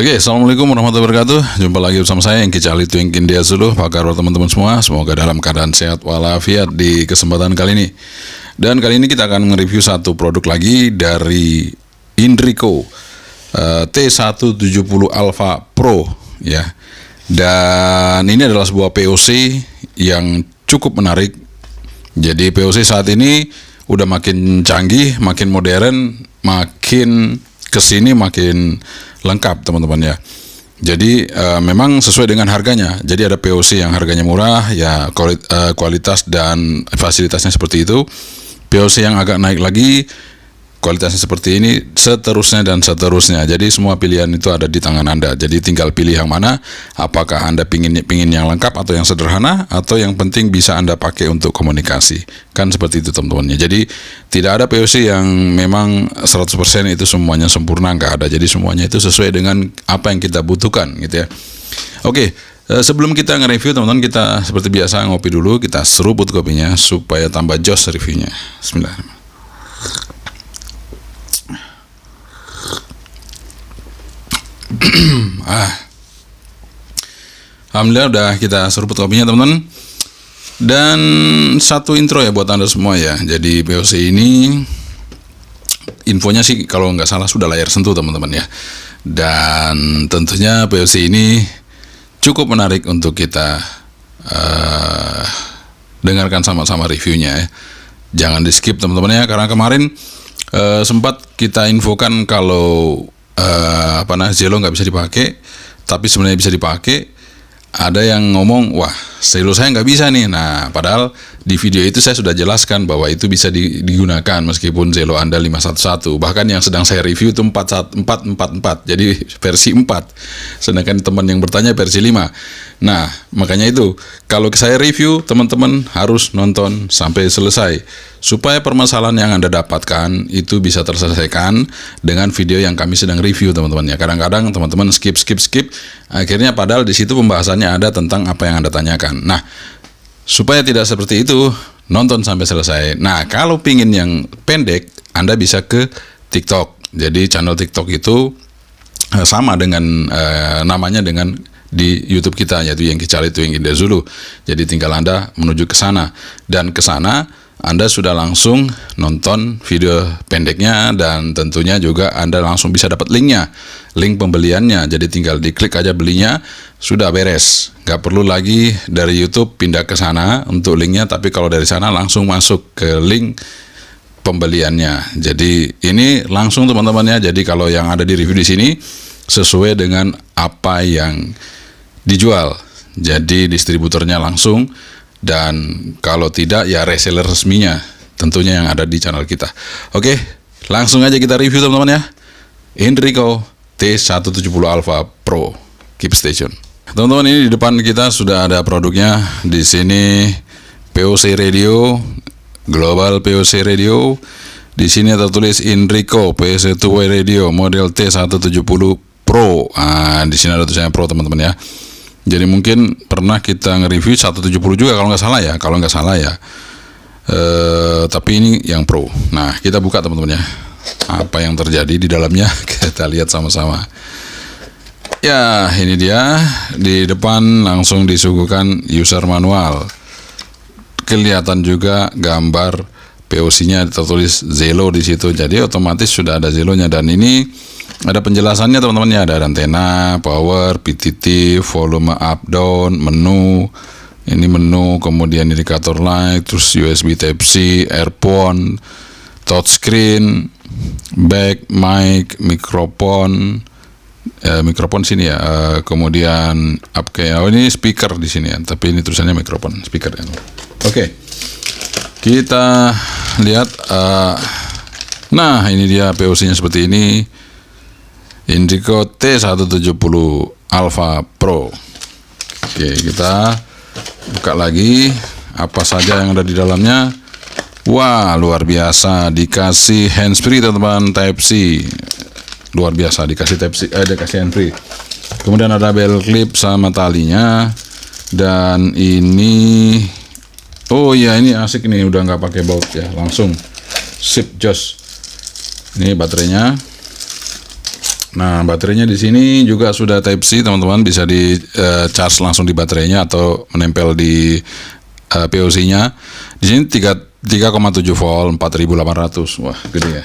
Oke, assalamualaikum warahmatullahi wabarakatuh. Jumpa lagi bersama saya yang Kicali Twinkin dia dulu. Apa kabar teman-teman semua? Semoga dalam keadaan sehat walafiat di kesempatan kali ini. Dan kali ini kita akan mereview satu produk lagi dari Inrico T170A Pro ya. Dan ini adalah sebuah POC yang cukup menarik. Jadi POC saat ini udah makin canggih, makin modern, makin kesini makin lengkap teman-teman ya. Jadi memang sesuai dengan harganya. Jadi ada POC yang harganya murah ya, kualitas dan fasilitasnya seperti itu. POC yang agak naik lagi, kualitasnya seperti ini, seterusnya dan seterusnya. Jadi semua pilihan itu ada di tangan Anda. Jadi tinggal pilih yang mana. Apakah Anda pingin yang lengkap atau yang sederhana, atau yang penting bisa Anda pakai untuk komunikasi. Kan seperti itu teman-teman. Jadi tidak ada POC yang memang 100% itu semuanya sempurna, nggak ada. Jadi semuanya itu sesuai dengan apa yang kita butuhkan gitu ya. Oke, sebelum kita nge-review teman-teman, kita seperti biasa ngopi dulu. Kita seruput kopinya supaya tambah jos reviewnya. Bismillahirrahmanirrahim. Alhamdulillah udah kita seruput kopinya teman-teman. Dan satu intro ya buat Anda semua ya. Jadi POC ini infonya sih kalau nggak salah sudah layar sentuh teman-teman ya. Dan tentunya POC ini cukup menarik untuk kita dengarkan sama-sama reviewnya ya. Jangan di skip teman-teman ya, karena kemarin sempat kita infokan kalau Zelo nggak bisa dipakai, tapi sebenarnya bisa dipakai. Ada yang ngomong, wah Zelo saya nggak bisa nih. Nah, padahal di video itu saya sudah jelaskan bahwa itu bisa digunakan meskipun Zelo Anda 511. Bahkan yang sedang saya review itu 444, jadi versi 4. Sedangkan teman yang bertanya versi 5. Nah, makanya itu kalau saya review, teman-teman harus nonton sampai selesai supaya permasalahan yang Anda dapatkan itu bisa terselesaikan dengan video yang kami sedang review teman-teman ya. Kadang-kadang teman-teman skip, akhirnya padahal di situ pembahasannya ada tentang apa yang Anda tanyakan. Nah, supaya tidak seperti itu, nonton sampai selesai. Nah, kalau pingin yang pendek, Anda bisa ke TikTok. Jadi channel TikTok itu sama dengan namanya dengan di YouTube kita, yaitu yang Kicali Twinkin dia Zulu. Jadi tinggal Anda menuju ke sana, dan ke sana Anda sudah langsung nonton video pendeknya, dan tentunya juga Anda langsung bisa dapat linknya, link pembeliannya. Jadi tinggal diklik aja belinya, sudah beres. Gak perlu lagi dari YouTube pindah ke sana untuk linknya, tapi kalau dari sana langsung masuk ke link pembeliannya. Jadi ini langsung teman-teman ya. Jadi kalau yang ada di review di sini sesuai dengan apa yang dijual. Jadi distributornya langsung. Dan kalau tidak ya reseller resminya tentunya yang ada di channel kita. Oke, langsung aja kita review teman-teman ya. Inrico T170A Pro. Keep stay tune. Teman-teman, ini di depan kita sudah ada produknya. Di sini POC Radio, Global POC Radio. Di sini tertulis Inrico POC Two-Way Radio model T170 Pro. Di sini ada tulisannya Pro teman-teman ya. Jadi mungkin pernah kita nge-review 170 juga kalau nggak salah ya. Tapi ini yang Pro. Nah, kita buka teman-teman ya. Apa yang terjadi di dalamnya kita lihat sama-sama. Ya, ini dia. Di depan langsung disuguhkan user manual. Kelihatan juga gambar POC-nya tertulis Zelo di situ. Jadi otomatis sudah ada Zelonya, dan ini ada penjelasannya teman-teman ya. Ada antena, power, PTT, volume up down, menu. Ini menu, kemudian indikator light, terus USB Type-C, earphone, touchscreen, back, mic, mikrofon sini ya. Kemudian ini speaker di sini ya. Tapi ini tulisannya mikrofon, speaker ya. Oke. Kita lihat. Nah, ini dia POC-nya seperti ini. Inrico T170A Pro. Oke, kita buka lagi apa saja yang ada di dalamnya. Wah, luar biasa, dikasih handsfree teman-teman, Type-C. Luar biasa, dikasih Type-C, dikasih handsfree. Kemudian ada belt clip sama talinya. Dan ini, oh iya, ini asik nih, udah nggak pakai baut ya, langsung sip jos. Ini baterainya. Nah, baterainya di sini juga sudah Type C, teman-teman, bisa di charge langsung di baterainya atau menempel di POC-nya. Di sini 3,7 volt 4800. Wah, gede ya.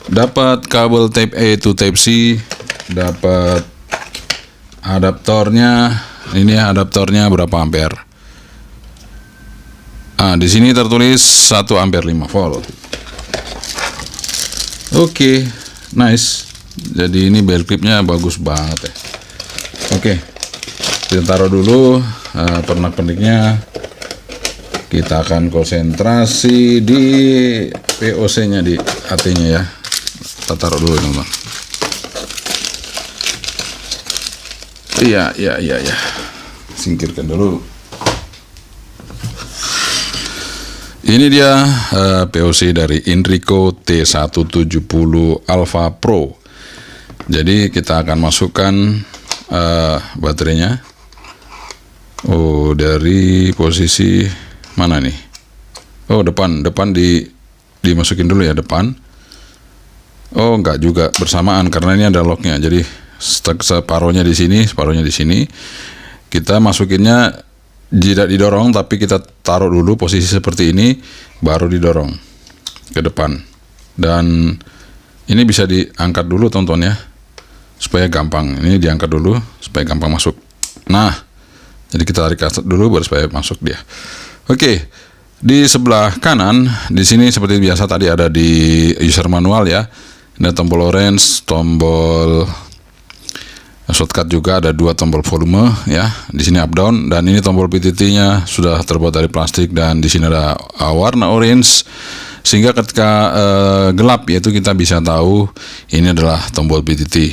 Dapat kabel Type A to Type C, dapat adaptornya. Ini adaptornya berapa ampere? Di sini tertulis 1 ampere 5 volt. Oke, nice. Jadi ini belt clipnya bagus banget ya. Oke, kita taruh dulu pernak-perniknya. Kita akan konsentrasi di POC-nya, di AT-nya ya. Kita taruh dulu, teman-teman. Iya. Singkirkan dulu. Ini dia POC dari Inrico T170A Pro. Jadi kita akan masukkan baterainya. Oh, dari posisi mana nih? Oh, depan dimasukin dulu ya, depan. Oh, enggak juga bersamaan karena ini ada locknya. Jadi separuhnya di sini, separuhnya di sini. Kita masukinnya tidak didorong, tapi kita taruh dulu posisi seperti ini, baru didorong ke depan. Dan ini bisa diangkat dulu, teman-teman ya, supaya gampang. Ini diangkat dulu supaya gampang masuk. Nah, jadi kita tarik dulu baru supaya masuk dia. Oke, di sebelah kanan di sini seperti biasa tadi ada di user manual ya. Ada tombol orange, tombol shortcut juga, ada 2 tombol volume ya. Di sini up down, dan ini tombol PTT-nya sudah terbuat dari plastik, dan di sini ada warna orange sehingga ketika gelap yaitu kita bisa tahu ini adalah tombol PTT.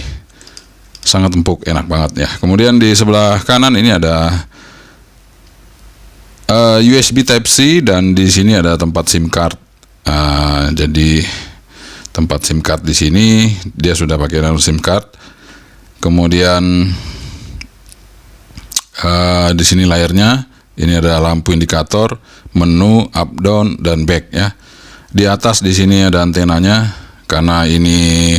Sangat empuk, enak banget ya. Kemudian di sebelah kanan ini ada USB Type C, dan di sini ada tempat SIM card. Jadi tempat SIM card di sini dia sudah pakai SIM card. Kemudian di sini layarnya, ini ada lampu indikator, menu, up down, dan back ya. Di atas di sini ada antenanya, karena ini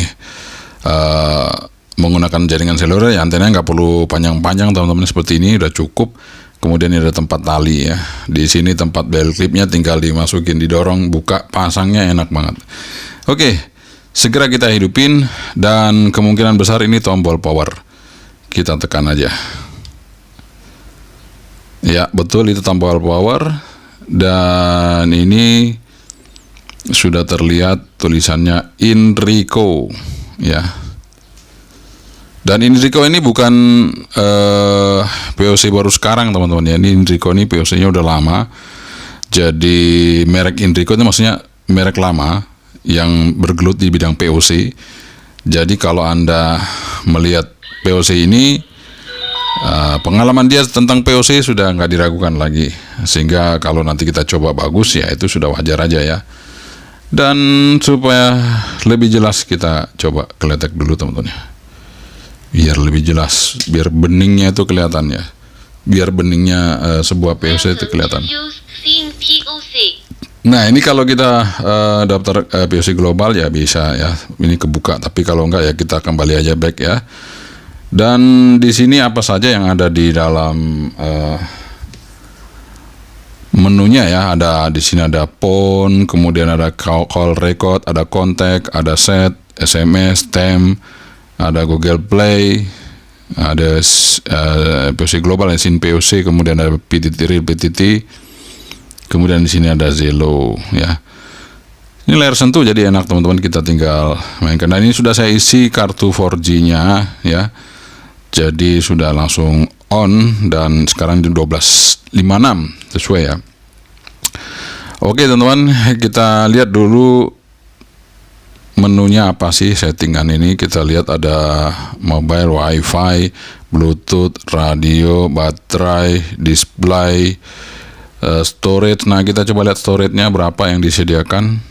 menggunakan jaringan seluler ya, antenanya nggak perlu panjang-panjang, teman-teman, seperti ini udah cukup. Kemudian ini ada tempat tali ya. Di sini tempat belt clipnya tinggal dimasukin, didorong, buka, pasangnya enak banget. Oke, segera kita hidupin, dan kemungkinan besar ini tombol power. Kita tekan aja. Ya, betul, itu tombol power, dan ini sudah terlihat tulisannya Inrico ya. Dan Inrico ini bukan POC baru sekarang, teman-teman ya. Ini Inrico ini POC-nya udah lama. Jadi merek Inrico itu maksudnya merek lama yang bergelut di bidang POC. Jadi kalau Anda melihat POC ini, pengalaman dia tentang POC sudah nggak diragukan lagi. Sehingga kalau nanti kita coba bagus ya itu sudah wajar aja ya. Dan supaya lebih jelas kita coba geletek dulu, teman-teman ya. Biar lebih jelas, biar beningnya itu kelihatan ya, biar beningnya sebuah POC itu kelihatan. Nah, ini kalau kita daftar POC global ya bisa ya, ini kebuka, tapi kalau enggak ya kita kembali aja back ya. Dan di sini apa saja yang ada di dalam menunya ya, ada di sini ada phone, kemudian ada call record, ada kontak, ada set, SMS, tem, ada Google Play, ada POC global, SIM POC, kemudian ada PTT real PTT, kemudian di sini ada Zelo ya. Ini layar sentuh, jadi enak, teman-teman, kita tinggal mainkan. Nah, ini sudah saya isi kartu 4G-nya ya. Jadi sudah langsung on, dan sekarang jam 12.56 sesuai ya. Oke, teman-teman, kita lihat dulu menunya apa sih, settingan ini. Kita lihat ada mobile, wifi, bluetooth, radio, baterai, display, storage. Nah, kita coba lihat storage-nya berapa yang disediakan.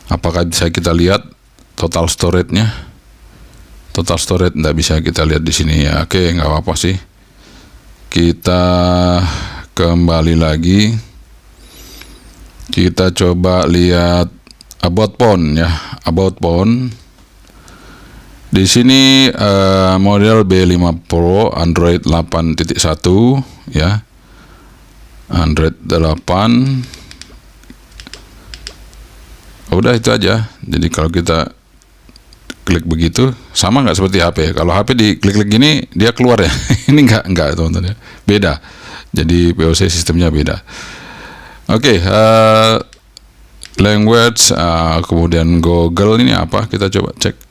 Apakah bisa kita lihat total storage-nya? Total storage nggak bisa kita lihat di sini ya. Oke, nggak apa-apa sih. Kita kembali lagi. Kita coba lihat about phone ya, about phone. Di sini model B5 Pro Android 8.1 ya. Android 8. Udah itu aja. Jadi kalau kita klik begitu, sama nggak seperti HP. Kalau HP diklik-klik gini dia keluar ya. Ini enggak teman-teman ya. Beda. Jadi POC sistemnya beda. Oke, language, kemudian Google ini apa? Kita coba cek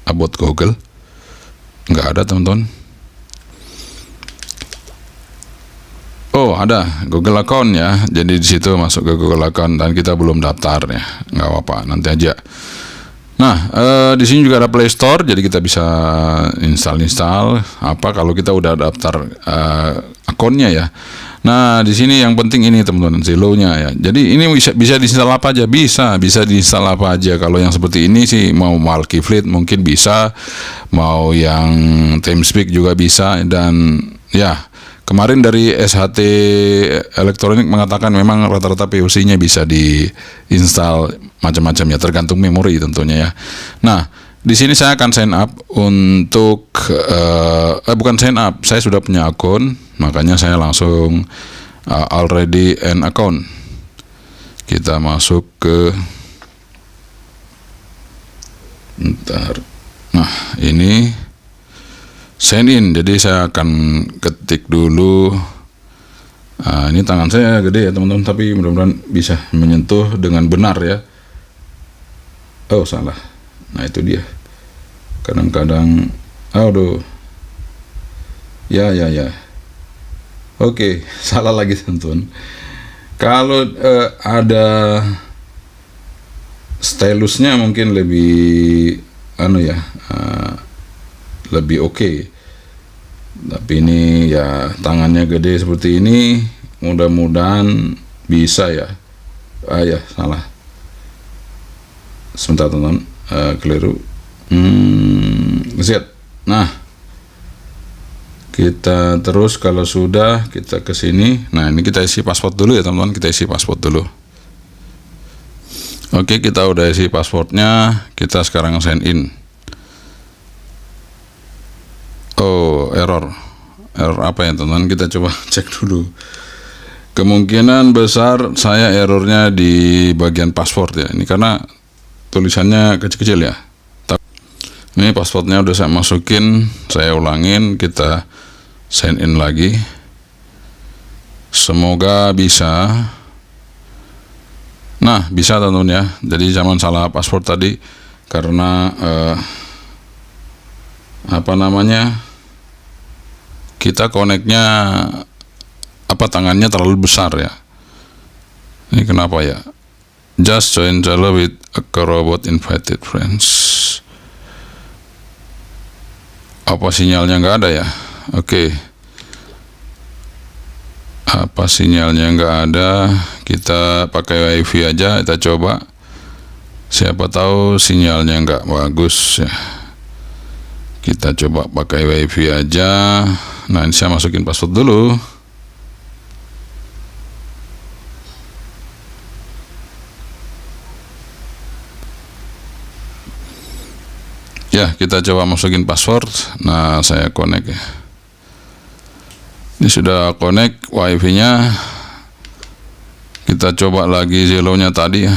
about Google. Nggak ada teman-teman. Oh, ada Google account ya. Jadi di situ masuk ke Google account dan kita belum daftar ya. Nggak apa-apa, nanti aja. Nah, di sini juga ada Play Store, jadi kita bisa install apa kalau kita udah daftar akunnya ya. Nah, di sini yang penting ini teman-teman, Zelo-nya ya. Jadi ini bisa diinstal apa aja, bisa diinstal apa aja. Kalau yang seperti ini sih mau Multifleet mungkin bisa, mau yang TeamSpeak juga bisa, dan ya kemarin dari SHT Elektronik mengatakan memang rata-rata POC-nya bisa diinstal macam-macam ya, tergantung memori tentunya ya. Nah, di sini saya akan sign up untuk bukan sign up, saya sudah punya akun, makanya saya langsung already an account. Kita masuk ke bentar. Nah, ini sign in. Jadi saya akan ketik dulu. Ini tangan saya gede ya teman-teman, tapi mudah-mudahan bisa menyentuh dengan benar ya. Oh, salah. Nah, itu dia. Kadang-kadang aduh. Ya. Oke, salah lagi teman-teman. Kalau ada stylusnya mungkin lebih lebih oke. Tapi ini ya tangannya gede seperti ini, mudah-mudahan bisa ya. Ya, salah. Sebentar teman-teman, keliru. Z. Nah, kita terus kalau sudah kita ke sini. Nah, ini kita isi password dulu ya teman-teman, kita isi password dulu. Oke, kita udah isi passwordnya, kita sekarang sign in. Oh, error apa ya teman-teman, kita coba cek dulu. Kemungkinan besar saya errornya di bagian password ya, ini karena tulisannya kecil-kecil ya. Ini passwordnya udah saya masukin, saya ulangin, kita sign in lagi. Semoga bisa. Nah, bisa teman-teman ya. Jadi jangan salah password tadi karena kita connect-nya tangannya terlalu besar ya. Ini kenapa ya? Just join Zelo with a robot invited friends. Apa sinyalnya nggak ada ya? Oke. Apa sinyalnya nggak ada? Kita pakai wifi aja, kita coba. Siapa tahu sinyalnya nggak bagus ya. Kita coba pakai wifi aja. Nah, ini saya masukin password dulu. Ya, kita coba masukin password. Nah, saya connect ya. Ini sudah connect wifi-nya. Kita coba lagi Zelo-nya tadi ya,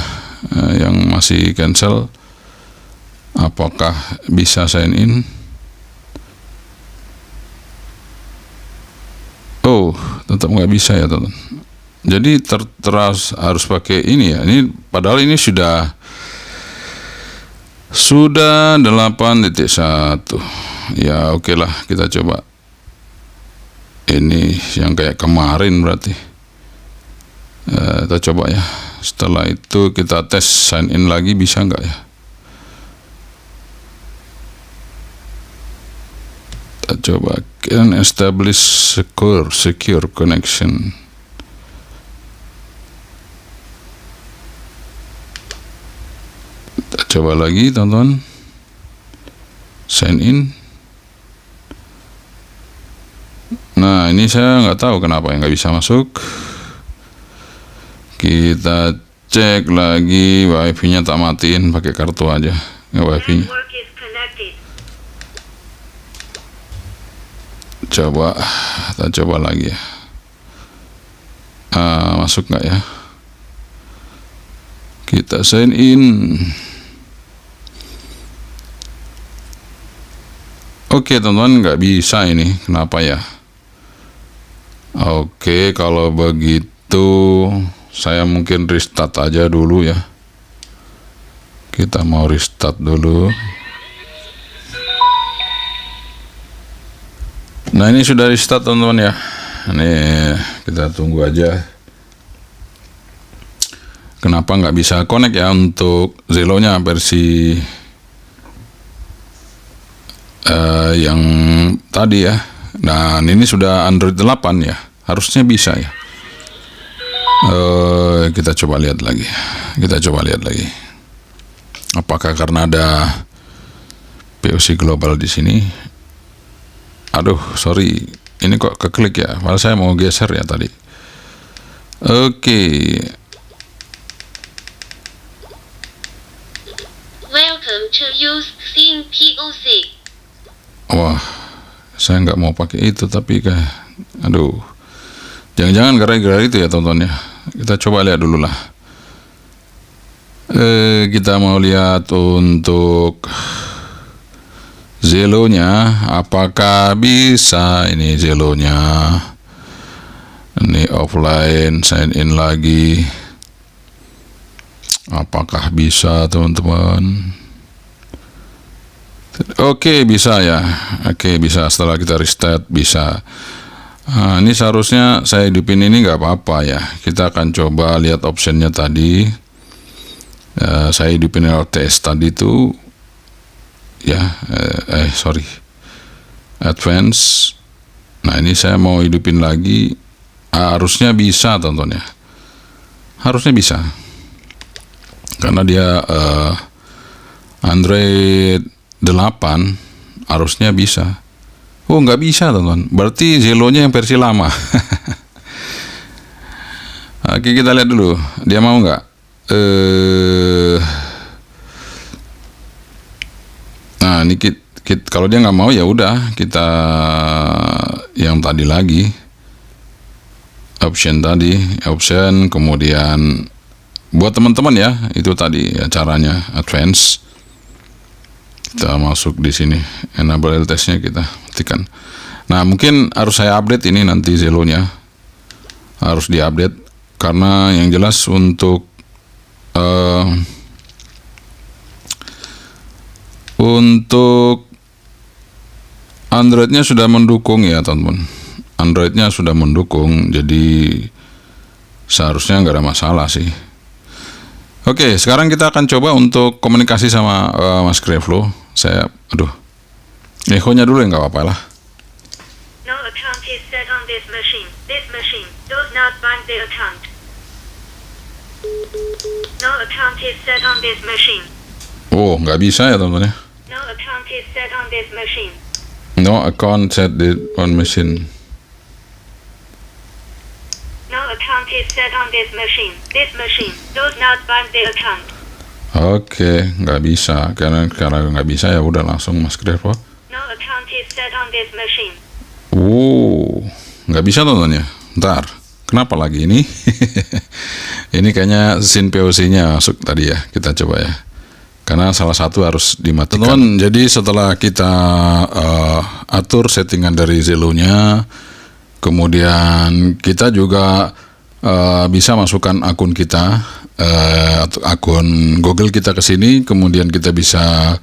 yang masih cancel. Apakah bisa sign in? Oh, tetap nggak bisa ya teman. Jadi terus harus pakai ini ya. Ini padahal ini sudah 8.1 ya. Oke lah, kita coba ini yang kayak kemarin berarti. Kita coba ya. Setelah itu kita tes sign in lagi, bisa nggak ya? Kita coba can establish secure connection. Coba lagi teman-teman, sign in. Nah, ini saya nggak tahu kenapa nggak bisa masuk. Kita cek lagi, wifi-nya tak matiin, pakai kartu aja ya wifi-nya. Coba kita coba lagi ya. Masuk nggak ya? Kita sign in. Oke teman-teman, nggak bisa ini, kenapa ya? Oke, kalau begitu saya mungkin restart aja dulu ya. Kita mau restart dulu. Nah, ini sudah restart teman-teman ya. Ini kita tunggu aja. Kenapa nggak bisa connect ya untuk Zelo-nya versi yang tadi ya. Nah, ini sudah Android 8 ya. Harusnya bisa ya. Kita coba lihat lagi. Apakah karena ada POC global di sini? Aduh, sorry. Ini kok keklik ya. Padahal saya mau geser ya tadi. Oke. Welcome to use Sing POC. Wah, saya nggak mau pakai itu, tapi aduh, jangan-jangan gara-gara itu ya teman-teman ya. Kita coba lihat dulu lah. Kita mau lihat untuk Zelo-nya, apakah bisa ini Zelo-nya. Ini offline, sign in lagi. Apakah bisa teman-teman? Oke, bisa ya. Oke, bisa setelah kita restart bisa. Nah, ini seharusnya saya hidupin ini nggak apa-apa ya. Kita akan coba lihat optionnya tadi. Saya hidupin LTS tadi itu ya. Sorry, advance. Nah, ini saya mau hidupin lagi. Harusnya bisa teman-teman ya. Harusnya bisa. Karena dia Android 8 harusnya bisa. Oh, nggak bisa teman-teman. Berarti Zelo-nya yang versi lama. Oke, kita lihat dulu. Dia mau nggak? Nah, ini kalau dia nggak mau ya udah kita yang tadi lagi. Option kemudian buat teman-teman ya, itu tadi ya caranya advance. Kita masuk di sini, enable LTS-nya kita ketikkan. Nah, mungkin harus saya update ini nanti Zelo-nya. Harus diupdate karena yang jelas untuk Android-nya sudah mendukung ya, teman-teman. Android-nya sudah mendukung, jadi seharusnya nggak ada masalah sih. Oke, sekarang kita akan coba untuk komunikasi sama Mas Greflo. Echo-nya dulu ya, nggak apa-apa lah. No account is set on this machine. This machine does not bind the account. No account is set on this machine. Oh, nggak bisa ya teman-teman ya. No account is set on this machine. No account set on machine. No account is set on this machine. This machine does not bind the account. Oke, nggak bisa. Karena nggak bisa ya udah langsung Mas Greflo. No account is set on this machine. Nggak bisa teman-teman ya. Ntar, kenapa lagi ini? Ini kayaknya sin POC-nya masuk tadi ya. Kita coba ya. Karena salah satu harus dimatikan. Teman-teman, jadi setelah kita atur settingan dari Zelo-nya, kemudian kita juga bisa masukkan akun kita, akun Google kita ke sini, kemudian kita bisa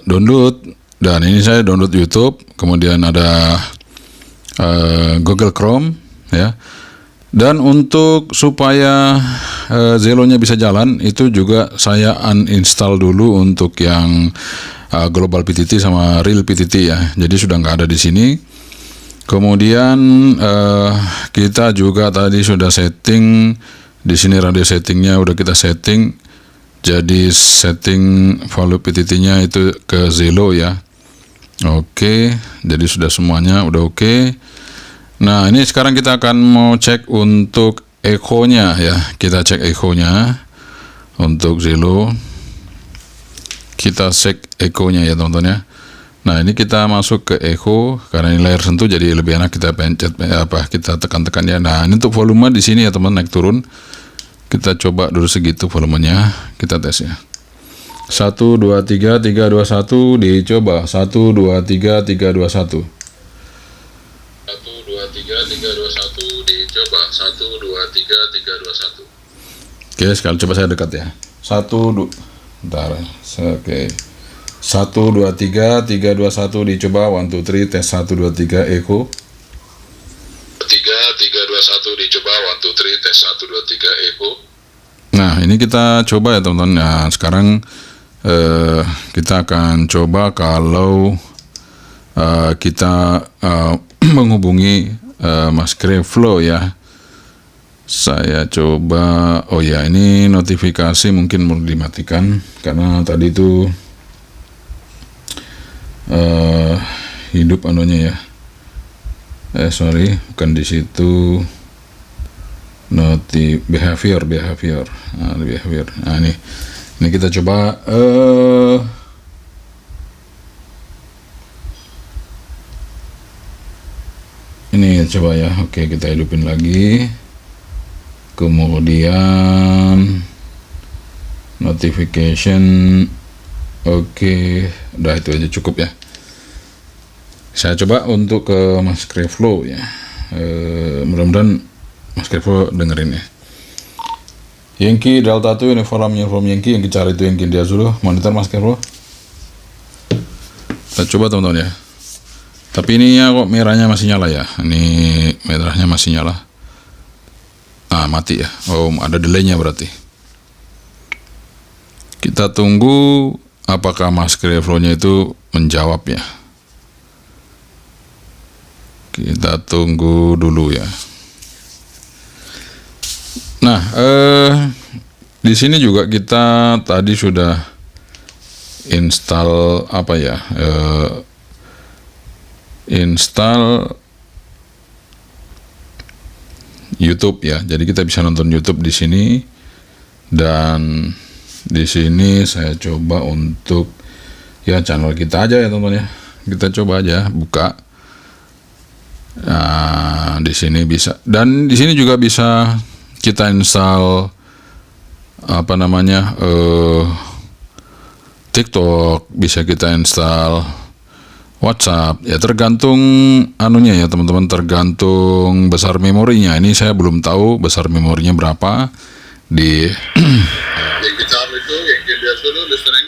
download. Dan ini saya download YouTube, kemudian ada Google Chrome, ya. Dan untuk supaya Zelo-nya bisa jalan, itu juga saya uninstall dulu untuk yang Global PTT sama Real PTT ya. Jadi sudah nggak ada di sini. Kemudian kita juga tadi sudah setting di sini, radio settingnya udah kita setting. Jadi setting volume PTT-nya itu ke Zelo ya. Oke, jadi sudah semuanya udah oke. Nah, ini sekarang kita akan mau cek untuk echo-nya ya. Kita cek echo-nya untuk Zelo. Kita cek echo-nya ya teman-teman ya. Nah, ini kita masuk ke echo karena ini layar sentuh jadi lebih enak kita pencet kita tekan-tekan ya. Nah, ini untuk volume di sini ya teman, naik turun. Kita coba dulu segitu volumenya, kita tes ya. 1 2 3 3 2 1 dicoba. 1 2 3 3 2 1. 1 2 3 3 2 1 dicoba. 1 2 3 3 2 1. Oke, sekali coba saya dekat ya. 1 2 bentar. Oke. 1 2 3 3 2 1 dicoba. 1 2 3 tes 1 2 3 echo. 3 3 2 1 dicoba. 1 2 3 tes 1 2 3 echo. Nah, ini kita coba ya teman-teman. Nah, sekarang kita akan coba kalau kita menghubungi Mas Greflow ya. Saya coba, oh ya, ini notifikasi mungkin mau dimatikan karena tadi itu hidup anunya ya. Sorry, bukan di situ. Behavior. Nah, ini kita coba ini coba ya. Oke, kita hidupin lagi. Kemudian notification. Oke, udah itu aja cukup ya. Saya coba untuk ke Mas Greflow ya. Mudah-mudahan Mas Greflow dengerin ya. Yankee Delta 2 uniform Yankee, yang dicari itu Yankee dia dulu. Monitor Mas Greflow. Kita coba teman-teman ya. Tapi ini ya kok merahnya masih nyala ya. Ini merahnya masih nyala. Mati ya. Oh, ada delaynya berarti. Kita tunggu apakah Mas Greflow-nya itu menjawab ya. Kita tunggu dulu ya. Nah, di sini juga kita tadi sudah install apa ya? Install YouTube ya. Jadi kita bisa nonton YouTube di sini, dan di sini saya coba untuk ya channel kita aja ya teman-teman ya. Kita coba aja buka. Nah, di sini bisa, dan di sini juga bisa kita install apa namanya TikTok, bisa kita install WhatsApp ya, tergantung anunya ya teman-teman, tergantung besar memorinya. Ini saya belum tahu besar memorinya berapa di yang kita itu yang kita dulu listening.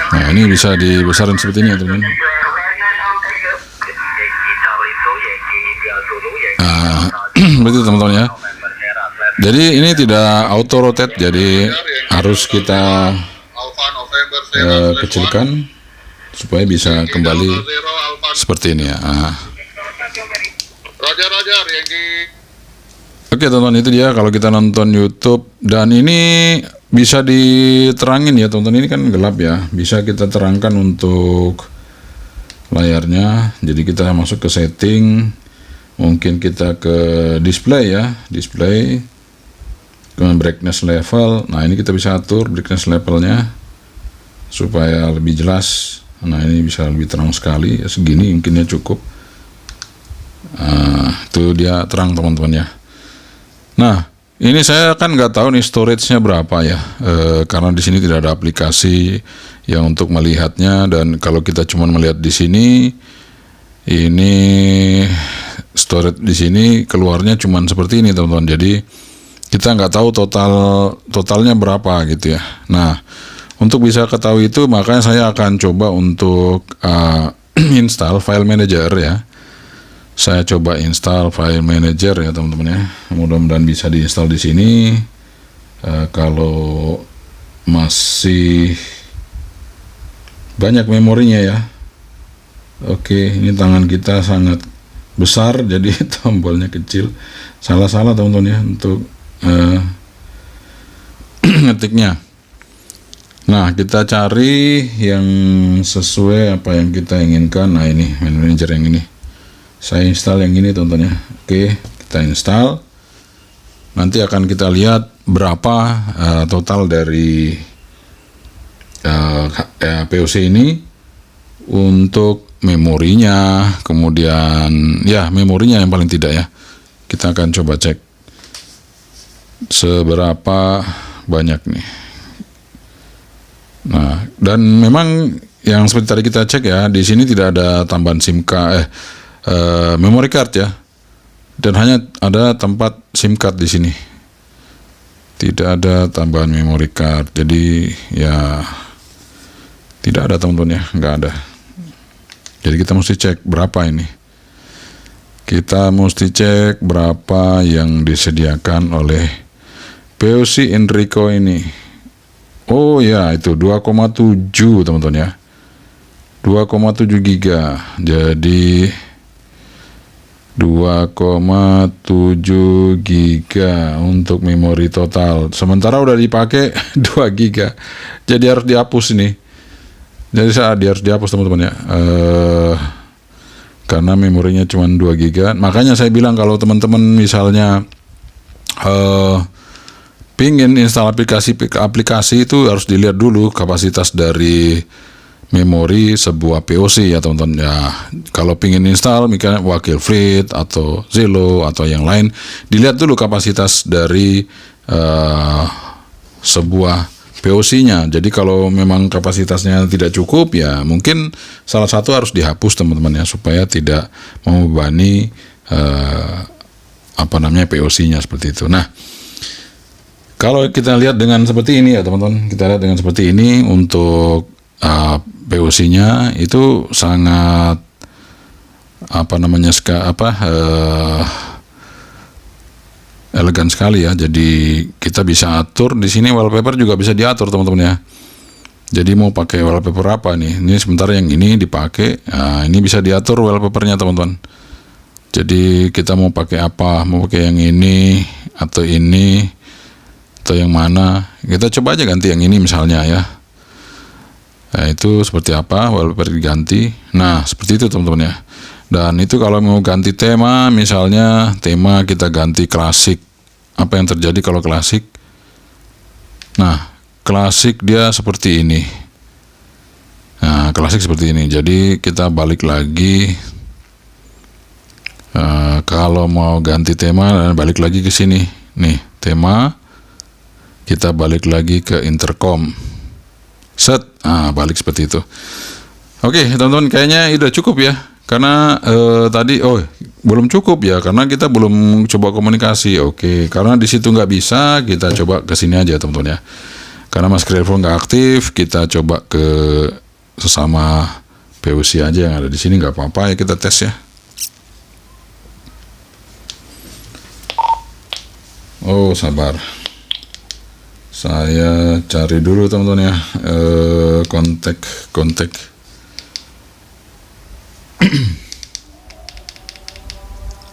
Nah, ini bisa dibesarin seperti ini ya teman-teman. Nah, begitu teman-teman ya. Jadi ini tidak auto rotate, jadi harus kita kecilkan supaya bisa kembali seperti ini ya. Oke teman-teman, itu dia kalau kita nonton YouTube. Dan ini bisa diterangin ya teman-teman, ini kan gelap ya, bisa kita terangkan untuk layarnya. Jadi kita masuk ke setting, mungkin kita ke display ya, display, kemudian brightness level. Nah, ini kita bisa atur brightness levelnya supaya lebih jelas. Nah, ini bisa lebih terang sekali, segini mungkinnya cukup. Itu dia terang teman-teman ya. Nah, ini saya kan nggak tahu nih storage-nya berapa ya, karena di sini tidak ada aplikasi yang untuk melihatnya. Dan kalau kita cuma melihat di sini, ini storage di sini keluarnya cuma seperti ini teman-teman. Jadi kita nggak tahu totalnya berapa gitu ya. Nah, untuk bisa ketahui itu, makanya saya akan coba untuk install file manager ya. Saya coba install file manager ya teman-teman ya. Mudah-mudahan bisa diinstal di sini. Kalau masih banyak memorinya ya. Oke, ini tangan kita sangat besar, jadi tombolnya kecil. Salah-salah teman-teman ya untuk ngetiknya. Nah, kita cari yang sesuai apa yang kita inginkan. Nah, ini manager yang ini. Saya install yang ini teman-teman ya. Oke, kita install. Nanti akan kita lihat berapa total dari POC ini untuk memorinya, kemudian ya memorinya yang paling tidak ya. Kita akan coba cek seberapa banyak nih. Nah, dan memang yang seperti tadi kita cek ya, di sini tidak ada tambahan SIM card, memory card ya, dan hanya ada tempat SIM card di sini. Tidak ada tambahan memory card, jadi ya tidak ada teman-teman ya, nggak ada. Jadi kita mesti cek berapa ini. Kita mesti cek berapa yang disediakan oleh POC Inrico ini. Oh ya, itu 2,7 teman-teman ya. 2,7 giga. Jadi 2,7 giga untuk memori total. Sementara udah dipakai 2 giga. Jadi harus dihapus nih. Jadi harus dihapus teman-teman ya. Karena memorinya cuma 2 giga. Makanya saya bilang kalau teman-teman misalnya pingin install aplikasi itu harus dilihat dulu kapasitas dari memori sebuah POC ya teman-teman ya. Kalau pingin install misalnya wakil Fleet atau Zelo atau yang lain, dilihat dulu kapasitas dari sebuah POC-nya. Jadi kalau memang kapasitasnya tidak cukup ya mungkin salah satu harus dihapus teman-teman ya, supaya tidak membebani POC-nya seperti itu. Nah, kalau kita lihat dengan seperti ini ya teman-teman, kita lihat dengan seperti ini untuk POC-nya itu sangat elegan sekali ya. Jadi kita bisa atur di sini, wallpaper juga bisa diatur teman-teman ya. Jadi mau pakai wallpaper apa nih? Ini sebentar yang ini dipakai. Nah, ini bisa diatur wallpapernya teman-teman. Jadi kita mau pakai apa? Mau pakai yang ini atau ini atau yang mana? Kita coba aja ganti yang ini misalnya ya. Nah, itu seperti apa wallpaper diganti. Nah, seperti itu teman-teman ya. Dan itu kalau mau ganti tema, misalnya tema kita ganti klasik. Apa yang terjadi kalau klasik? Nah, klasik dia seperti ini. Nah, klasik seperti ini. Jadi kita balik lagi. Kalau mau ganti tema, balik lagi ke sini. Nih, tema. Kita balik lagi ke intercom. Set, balik seperti itu. Oke, teman-teman, kayaknya udah cukup ya. Karena tadi, belum cukup ya, karena kita belum coba komunikasi. Oke, karena di situ nggak bisa, kita coba ke sini aja, teman-teman ya. Karena microphone nggak aktif, kita coba ke sesama POC aja yang ada di sini, nggak apa-apa ya, kita tes ya. Oh, sabar. Saya cari dulu teman-teman ya, kontak.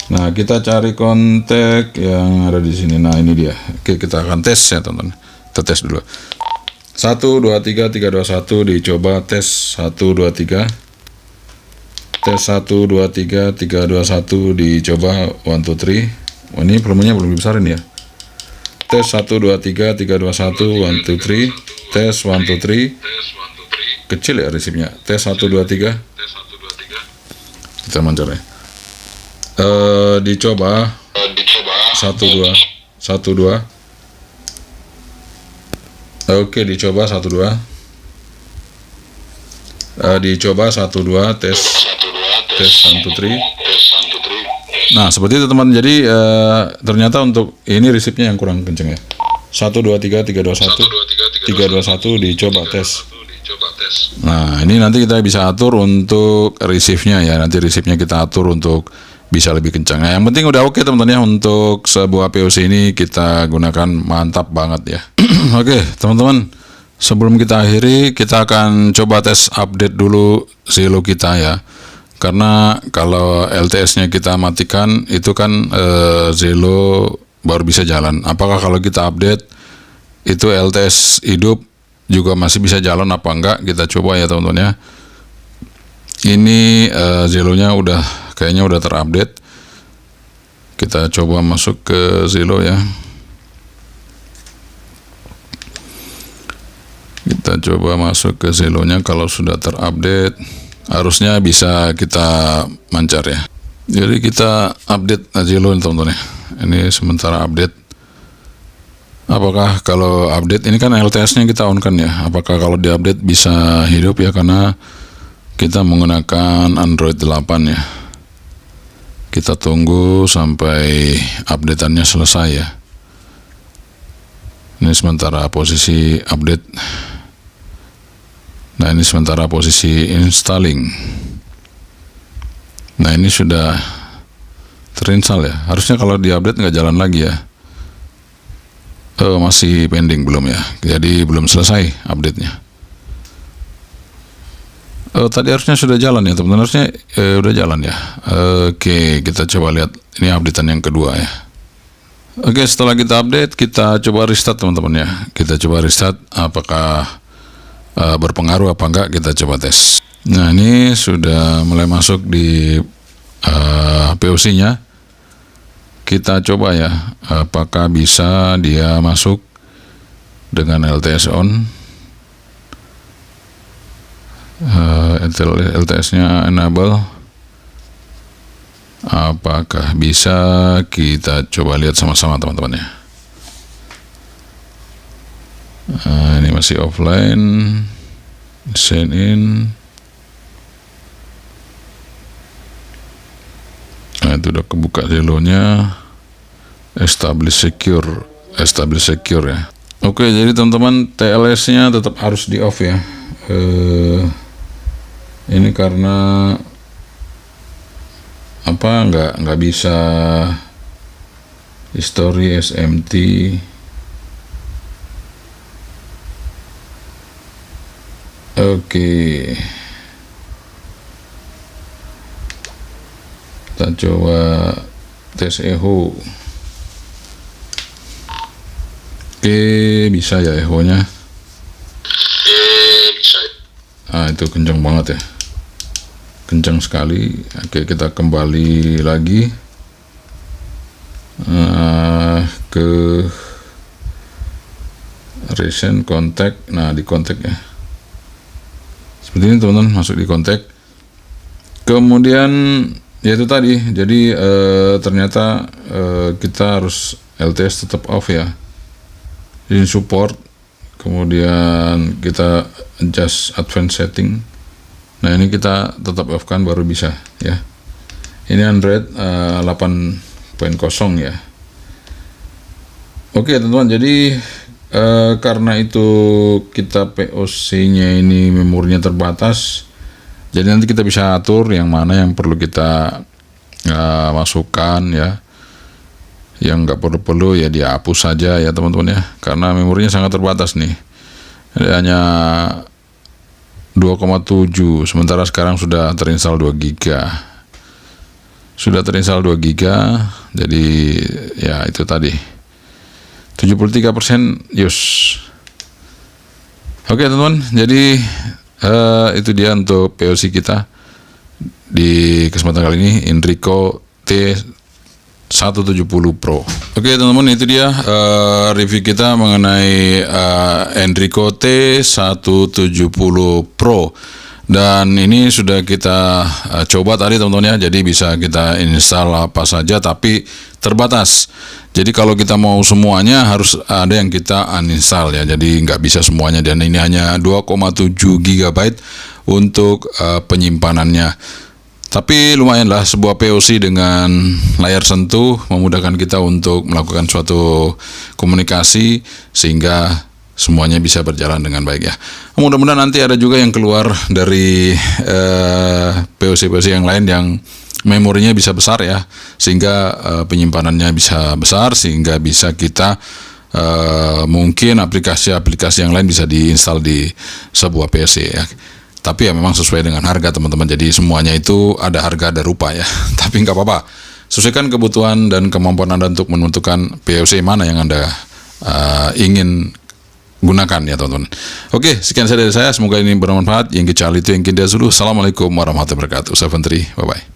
Nah, kita cari kontak yang ada di sini. Nah, ini dia. Oke, kita akan tes ya teman-teman. Kita tes dulu. 1 2 3 3 2 1 dicoba tes 1 2 3. Tes 1 2 3 3 2 1 dicoba 1 2 3. Oh, ini volumenya belum dibesarin ya. Tes 1 2 3 3 2 1 1 2 3. Tes 1 2 3. Kecil ya resipnya. Tes 1 2 3. Kita mancar ya. Dicoba 1 2 1 2. Oke, dicoba 1 2. Dicoba 1 2 tes 1 3. Nah, seperti itu teman. Jadi ternyata untuk ini resipnya yang kurang kenceng ya. 1 2 3 3 2 1 3 2 1 dicoba tes. Nah, ini nanti kita bisa atur untuk receive-nya ya. Nanti receive-nya kita atur untuk bisa lebih kencang. Nah, yang penting udah oke teman-teman ya, untuk sebuah POC ini kita gunakan, mantap banget ya. Oke, teman-teman, sebelum kita akhiri, kita akan coba tes update dulu Zelo kita ya. Karena kalau LTS-nya kita matikan, itu kan Zelo baru bisa jalan. Apakah kalau kita update itu LTS hidup juga masih bisa jalan apa enggak? Kita coba ya teman-teman ya. Ini Zelo-nya kayaknya udah terupdate. Kita coba masuk ke Zelo ya. coba masuk ke Zelo-nya. Kalau sudah terupdate, harusnya bisa kita mancar ya. Jadi kita update Zelo ini teman-teman ya. Ini sementara update. Apakah kalau update ini kan LTS-nya kita on kan ya? Apakah kalau diupdate bisa hidup ya? Karena kita menggunakan Android 8 ya. Kita tunggu sampai updateannya selesai ya. Ini sementara posisi update. Nah, ini sementara posisi installing. Nah, ini sudah terinstall ya. Harusnya kalau diupdate nggak jalan lagi ya. Masih pending belum ya. Jadi belum selesai update-nya. Tadi harusnya sudah jalan ya teman-teman. Harusnya udah jalan ya. Oke, kita coba lihat. Ini updatean yang kedua ya. Oke, setelah kita update, kita coba restart teman-teman ya. Kita coba restart, apakah berpengaruh apa enggak, kita coba tes. Nah, ini sudah mulai masuk di POC-nya. Kita coba ya, apakah bisa dia masuk dengan LTS on. LTS-nya enable. Apakah bisa, kita coba lihat sama-sama teman-teman ya. Ini masih offline, sign in. Nah, itu udah kebuka Zelo-nya. Establish secure ya. Oke, jadi teman-teman TLS-nya tetap harus di off ya. Ini karena nggak bisa history SMT. Oke, kita coba tes echo. Oke, bisa ya echo-nya. Ah, itu kencang banget ya. Kencang sekali. Oke, kita kembali lagi ke recent contact. Nah, di contact ya, seperti ini teman-teman, masuk di contact. Kemudian ya itu tadi, jadi ternyata kita harus LTS tetap off ya. Ini support, kemudian kita adjust advanced setting. Nah, ini kita tetap off kan, baru bisa ya. Ini Android 8.0 ya. Oke teman-teman, jadi karena itu kita POC-nya ini memorinya terbatas, jadi nanti kita bisa atur yang mana yang perlu kita masukkan ya. Yang nggak perlu ya dihapus saja ya teman-teman ya, karena memorinya sangat terbatas nih. Ada hanya 2,7, sementara sekarang sudah terinstall 2 GB. Sudah terinstall 2 GB, jadi ya itu tadi 73% use. Oke teman-teman, jadi itu dia untuk POC kita di kesempatan kali ini, Inrico T170 Pro. Oke teman-teman, itu dia review kita mengenai Inrico T170 Pro. Dan ini sudah kita coba tadi teman-teman ya, jadi bisa kita install apa saja tapi terbatas. Jadi kalau kita mau semuanya harus ada yang kita uninstall ya, jadi nggak bisa semuanya, dan ini hanya 2,7 GB untuk penyimpanannya. Tapi lumayanlah, sebuah POC dengan layar sentuh memudahkan kita untuk melakukan suatu komunikasi sehingga semuanya bisa berjalan dengan baik ya. Mudah-mudahan nanti ada juga yang keluar dari POC-POC yang lain yang memorinya bisa besar ya, sehingga penyimpanannya bisa besar, sehingga bisa kita mungkin aplikasi-aplikasi yang lain bisa diinstal di sebuah PC ya. Tapi ya memang sesuai dengan harga teman-teman, jadi semuanya itu ada harga ada rupa ya. Tapi nggak apa-apa, sesuaikan kebutuhan dan kemampuan Anda untuk menentukan POC mana yang Anda ingin gunakan ya teman-teman. Oke, sekian saja dari saya, semoga ini bermanfaat. Yang kecil itu yang kinda dulu. Assalamualaikum warahmatullahi wabarakatuh. 73, bye bye.